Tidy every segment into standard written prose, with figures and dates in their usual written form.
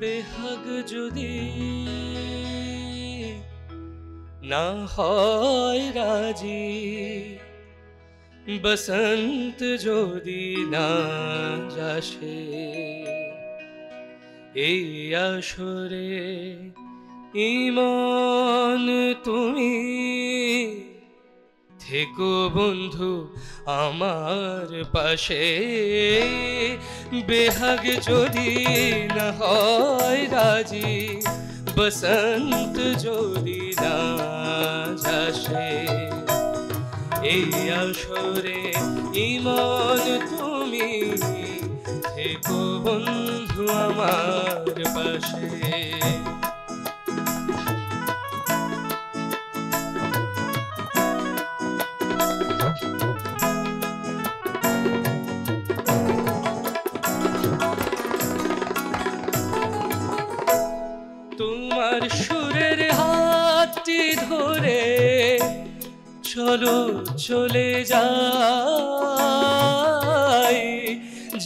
বেহাগ যদি না হয় রাজি, বসন্ত যদি না যাসে, এই আসরে ইমন তুমি থেকো বন্ধু আমার পাশে। বেহাগ যদি না হয় রাজি, বসন্ত যদি না যাসে, এই আসরে ইমন তুমি থেকো বন্ধু আমার পাশে। তোমার সুরের হাতটি ধরে চলো চলে যাই,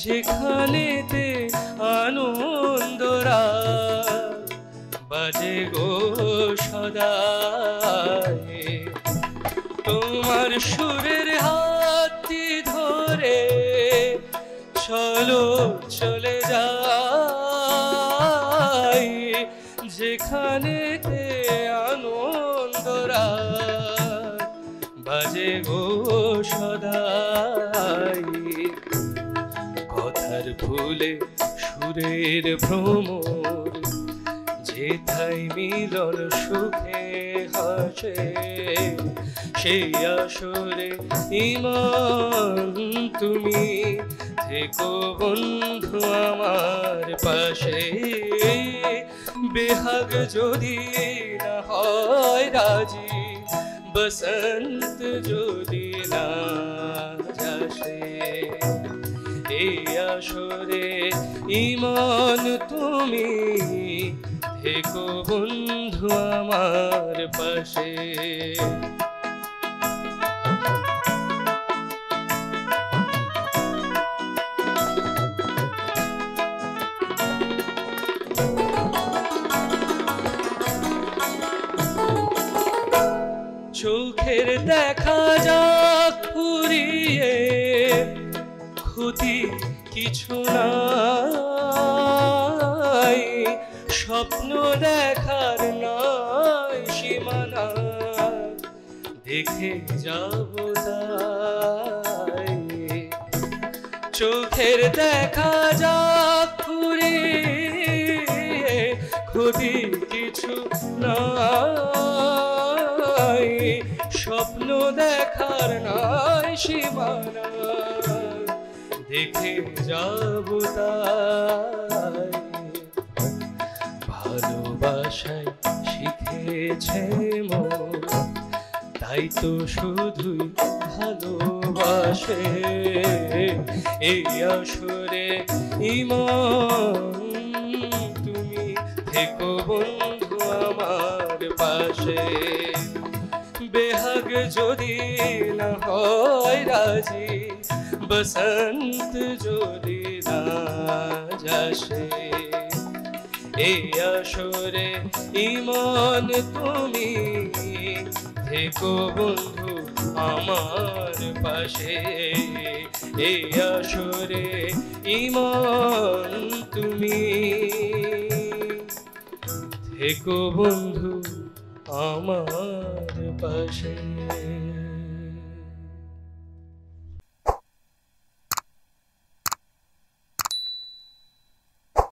যেখানেতে আনন্দরা বাজে গো সদাই। তোমার সুরের হাতটি ধরে চলো চলে যাই, যেখানেতে আনন্দরা বাজে গো সদাই। কথার ফুলে সুরের ভ্রমর, যেথায় মিলন সুখে হাসে, সেই আসরে ইমন তুমি থেকো বন্ধু আমার পাশে। বেহাগ যদি না হয় রাজি, বসন্ত যদি না যাসে, এই আসরে ইমন তুমি থেকো বন্ধু আমার পাশে। চোখের দেখা যাক ফুরিয়ে, ক্ষতি কিছু নাই, স্বপ্ন দেখার নয় সীমানা, দেখে যাব তাই। চোখের দেখা যাক ফুরিয়ে, ক্ষতি কিছু নাই, স্বপ্ন দেখার নয় সীমানা, দেখে যাব তাই। ভালোবাসায় শিখেছে মন, তাই তো শুধুই ভালোবাসে, এই আসরে ইমন তুমি থেকো বন্ধু আমার পাশে। বেহাগ যদি না হয় রাজি, বসন্ত যদি না যাসে, এই আসরে ইমন তুমি থেকো বন্ধু আমার পাশে। এই আসরে ইমন তুমি থেকো বন্ধু আমার পাশে।